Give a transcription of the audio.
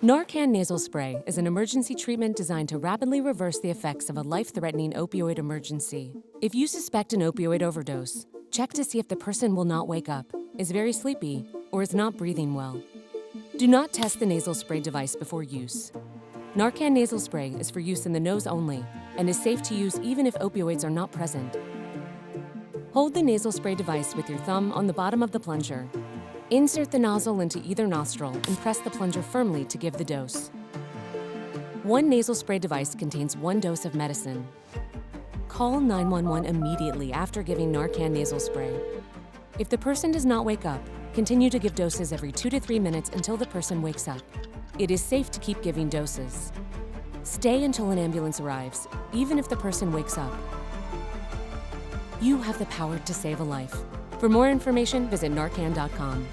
NARCAN Nasal Spray is an emergency treatment designed to rapidly reverse the effects of a life-threatening opioid emergency. If you suspect an opioid overdose, check to see if the person will not wake up, is very sleepy, or is not breathing well. Do not test the nasal spray device before use. NARCAN Nasal Spray is for use in the nose only and is safe to use even if opioids are not present. Hold the nasal spray device with your thumb on the bottom of the plunger. Insert the nozzle into either nostril and press the plunger firmly to give the dose. One nasal spray device contains 1 dose of medicine. Call 911 immediately after giving NARCAN Nasal Spray. If the person does not wake up, continue to give doses every 2 to 3 minutes until the person wakes up. It is safe to keep giving doses. Stay until an ambulance arrives, even if the person wakes up. You have the power to save a life. For more information, visit narcan.com.